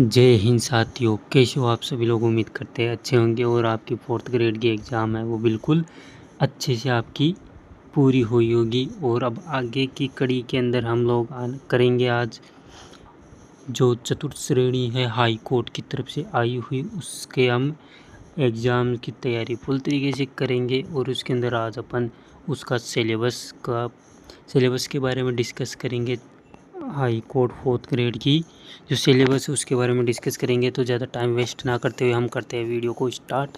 जय हिंद साथियों, कैसे हो आप सभी लोग। उम्मीद करते हैं अच्छे होंगे और आपकी 4th ग्रेड की एग्ज़ाम है वो बिल्कुल अच्छे से आपकी पूरी हुई होगी। और अब आगे की कड़ी के अंदर हम लोग करेंगे आज जो चतुर्थ श्रेणी है हाई कोर्ट की तरफ से आई हुई, उसके हम एग्ज़ाम की तैयारी फुल तरीके से करेंगे। और उसके अंदर आज अपन उसका सिलेबस के बारे में डिस्कस करेंगे। हाई कोर्ट 4th ग्रेड की जो सिलेबस है उसके बारे में डिस्कस करेंगे। तो ज़्यादा टाइम वेस्ट ना करते हुए हम करते हैं वीडियो को स्टार्ट।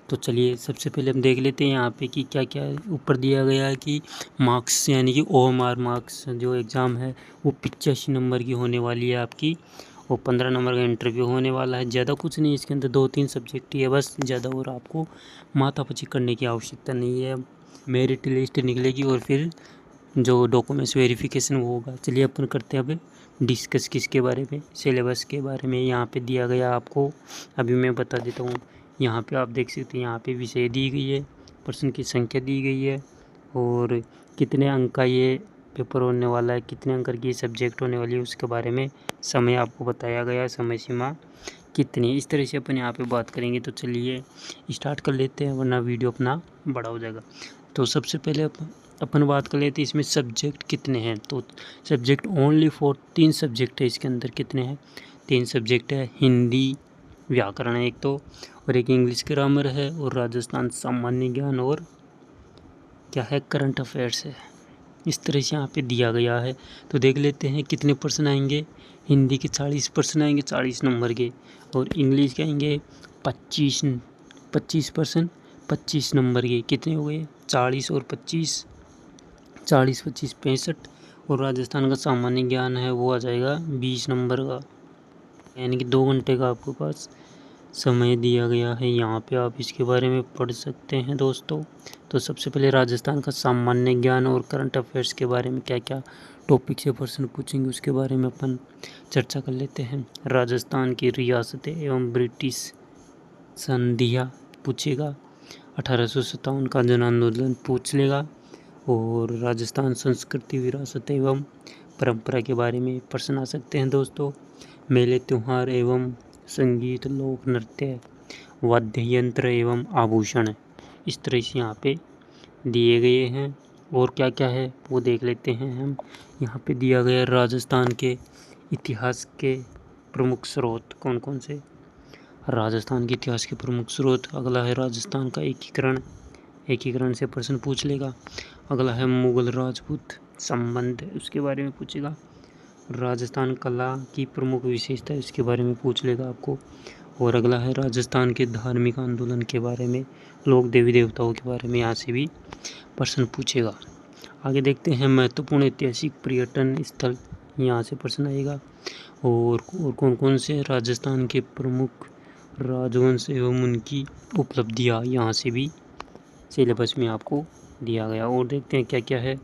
तो चलिए सबसे पहले हम देख लेते हैं यहाँ पे कि क्या क्या ऊपर दिया गया है कि मार्क्स यानी कि OMR मार्क्स जो एग्ज़ाम है वो 85 नंबर की होने वाली है आपकी। और 15 नंबर का इंटरव्यू होने वाला है। ज़्यादा कुछ नहीं, इसके अंदर 2-3 सब्जेक्ट ही है बस, ज़्यादा और आपको माथापच्ची करने की आवश्यकता नहीं है। मेरिट लिस्ट निकलेगी और फिर जो डॉक्यूमेंट्स वेरिफिकेशन वो होगा। चलिए अपन करते हैं अब डिस्कस किसके बारे में, सिलेबस के बारे में। यहाँ पे दिया गया आपको, अभी मैं बता देता हूँ। यहाँ पे आप देख सकते हैं, यहाँ पे विषय दी गई है, प्रश्न की संख्या दी गई है और कितने अंक का ये पेपर होने वाला है, कितने अंक की सब्जेक्ट होने वाली है उसके बारे में समय आपको बताया गया है, समय सीमा कितनी। इस तरह से अपन यहाँ पे बात करेंगे। तो चलिए स्टार्ट कर लेते हैं वरना वीडियो अपना बड़ा हो जाएगा। तो सबसे पहले अपन बात कर लेते हैं इसमें सब्जेक्ट कितने हैं। तो सब्जेक्ट ओनली 3 सब्जेक्ट है इसके अंदर। कितने हैं? 3 सब्जेक्ट है। हिंदी व्याकरण है एक तो, और एक इंग्लिश ग्रामर है, और राजस्थान सामान्य ज्ञान, और क्या है, करंट अफेयर्स है। इस तरह से यहाँ पे दिया गया है। तो देख लेते हैं कितने प्रश्न आएंगे। हिंदी के 40 प्रश्न आएंगे 40 नंबर के, और इंग्लिश के आएंगे 25 प्रश्न 25 नंबर के। कितने हो गए? 40 और 25, 40 25 65। और राजस्थान का सामान्य ज्ञान है वो आ जाएगा 20 नंबर का, यानी कि 2 घंटे का आपके पास समय दिया गया है। यहाँ पे आप इसके बारे में पढ़ सकते हैं दोस्तों। तो सबसे पहले राजस्थान का सामान्य ज्ञान और करंट अफेयर्स के बारे में क्या क्या टॉपिक से प्रश्न पूछेंगे उसके बारे में अपन चर्चा कर लेते हैं। राजस्थान की रियासतें एवं ब्रिटिश संधियाँ पूछेगा। 1857 का जन आंदोलन पूछ लेगा। और राजस्थान संस्कृति विरासत एवं परंपरा के बारे में प्रश्न आ सकते हैं दोस्तों। मेले त्योहार एवं संगीत, लोक नृत्य, वाद्य यंत्र एवं आभूषण, इस तरह से यहाँ पे दिए गए हैं। और क्या क्या है वो देख लेते हैं हम। यहाँ पे दिया गया राजस्थान के इतिहास के प्रमुख स्रोत कौन कौन से। राजस्थान के इतिहास के प्रमुख स्रोत, अगला है राजस्थान का एकीकरण से प्रश्न पूछ लेगा। अगला है मुगल राजपूत संबंध, उसके बारे में पूछेगा। राजस्थान कला की प्रमुख विशेषता, इसके बारे में पूछ लेगा आपको। और अगला है राजस्थान के धार्मिक आंदोलन के बारे में, लोक देवी देवताओं के बारे में यहाँ से भी प्रश्न पूछेगा। आगे देखते हैं महत्वपूर्ण ऐतिहासिक पर्यटन स्थल, यहाँ से प्रश्न आएगा। और कौन कौन से राजस्थान के प्रमुख राजवंश एवं उनकी उपलब्धियाँ, यहाँ से भी सिलेबस में आपको दिया गया। और देखते हैं क्या क्या है।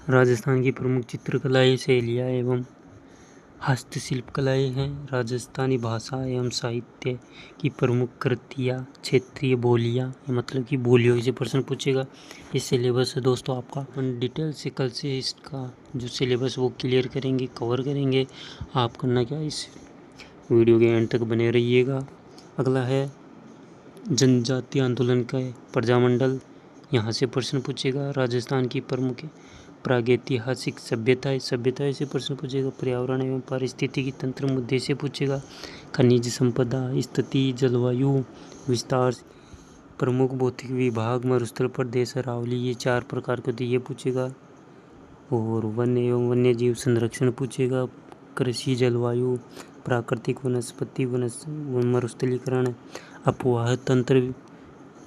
राजस्थान की प्रमुख चित्रकलाएँ, शैलियाँ एवं हस्तशिल्प कलाएँ हैं। राजस्थानी भाषा एवं साहित्य की प्रमुख कृतियाँ, क्षेत्रीय बोलियाँ, मतलब कि बोलियों से प्रश्न पूछेगा। ये सिलेबस है दोस्तों आपका। अपन डिटेल से कल से इसका जो सिलेबस वो क्लियर करेंगे, कवर करेंगे। आप करना क्या, इस वीडियो के एंड तक बने रहिएगा। अगला है जनजातीय आंदोलन का प्रजामंडल, यहाँ से प्रश्न पूछेगा। राजस्थान की प्रमुख प्रागैतिहासिक सभ्यताएं से प्रश्न पूछेगा। पर्यावरण एवं पारिस्थितिकी तंत्र मुद्दे से पूछेगा। खनिज संपदा, स्थिति, जलवायु विस्तार, प्रमुख भौतिक विभाग, मरुस्थल प्रदेश, अरावली, ये 4 प्रकार के ये पूछेगा। और वन एवं वन्य जीव संरक्षण पूछेगा। कृषि, जलवायु, प्राकृतिक वनस्पति, मरुस्थलीकरण, अपवाह तंत्र,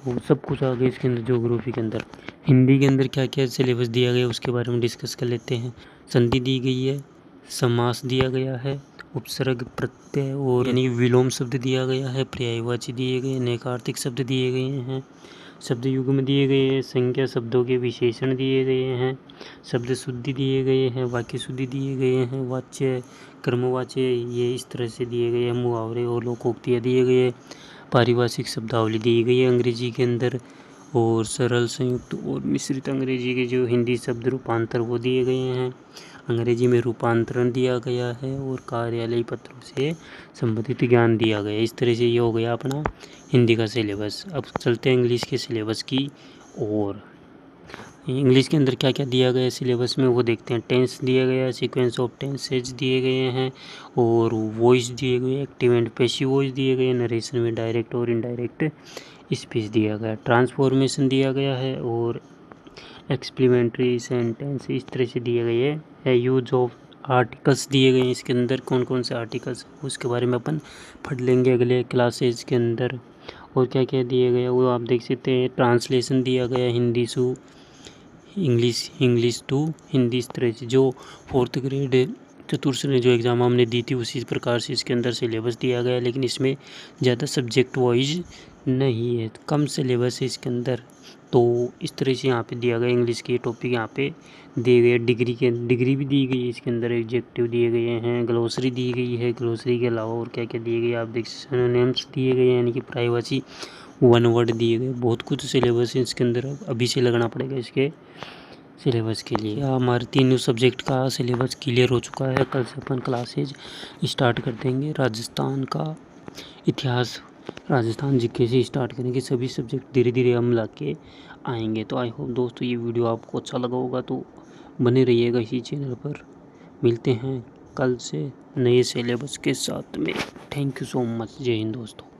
वो सब कुछ आ गया इसके अंदर ज्योग्राफी के अंदर। हिंदी के अंदर क्या क्या सिलेबस दिया गया उसके बारे में डिस्कस कर लेते हैं। संधि दी गई है, समास दिया गया है, उपसर्ग, प्रत्यय और यानी विलोम शब्द दिया गया है, पर्यायवाची दिए गए, नैकार्तिक शब्द दिए गए हैं, शब्द युग्म दिए गए हैं, संख्या शब्दों के विशेषण दिए गए हैं, शब्द शुद्धि दिए गए हैं, वाक्य शुद्धि दिए गए हैं, वाच्य कर्मवाच्य ये इस तरह से दिए गए हैं, मुहावरे और लोकोक्तियाँ दिए गए, पारिभाषिक शब्दावली दी गई है अंग्रेजी के अंदर, और सरल, संयुक्त और मिश्रित अंग्रेजी के जो हिंदी शब्द रूपांतर वो दिए गए हैं। अंग्रेजी में रूपांतरण दिया गया है और कार्यालयीय पत्रों से संबंधित ज्ञान दिया गया है। इस तरह से ये हो गया अपना हिंदी का सिलेबस। अब चलते हैं इंग्लिश के सिलेबस की और इंग्लिश के अंदर क्या क्या दिया गया है सिलेबस में वो देखते हैं। टेंस दिया गया है, सीक्वेंस ऑफ टेंसेज दिए गए हैं और वॉइस दिए गए, एक्टिव एंड पैसिव वॉइस दिए गए, नरेशन में डायरेक्ट और इनडायरेक्ट स्पीच दिया गया, ट्रांसफॉर्मेशन दिया गया है और एक्सप्लीमेंट्री सेंटेंस इस तरह से दिए गए है। यूज ऑफ आर्टिकल्स दिए गए हैं इसके अंदर, कौन कौन से आर्टिकल्स उसके बारे में अपन पढ़ लेंगे अगले क्लासेज के अंदर। और क्या क्या दिए गया वो आप देख सकते हैं। ट्रांसलेशन दिया गया हिंदी से इंग्लिश टू हिंदी, इस तरह से जो 4th ग्रेड चतुर्थ श्रेणी जो एग्ज़ाम हमने दी थी उसी प्रकार से इसके अंदर सिलेबस दिया गया है, लेकिन इसमें ज़्यादा सब्जेक्ट वाइज नहीं है, कम सिलेबस है इसके अंदर। तो इस तरह से यहाँ पे दिया गया इंग्लिश के टॉपिक यहाँ पे दिए गए। डिग्री भी दी गई है इसके अंदर, एडजेक्टिव दिए गए हैं, ग्लोसरी दी गई है, ग्लोसरी के अलावा और क्या क्या दिए गए आप देख सकते हैं। सिनोनिम्स दिए गए यानी कि प्रायवाची 1 वर्ड दिए गए। बहुत कुछ सिलेबस है इसके अंदर, अभी से लगना पड़ेगा इसके सिलेबस के लिए। हमारे तीनों सब्जेक्ट का सिलेबस क्लियर हो चुका है। कल से अपन क्लासेज स्टार्ट कर देंगे। राजस्थान का इतिहास, राजस्थान जीके से स्टार्ट करेंगे। सभी सब्जेक्ट धीरे धीरे हम ला के आएंगे। तो आई होप दोस्तों ये वीडियो आपको अच्छा लगा होगा, तो बने रहिएगा इसी चैनल पर। मिलते हैं कल से नए सिलेबस के साथ में। Thank you so much. जय हिंद दोस्तों।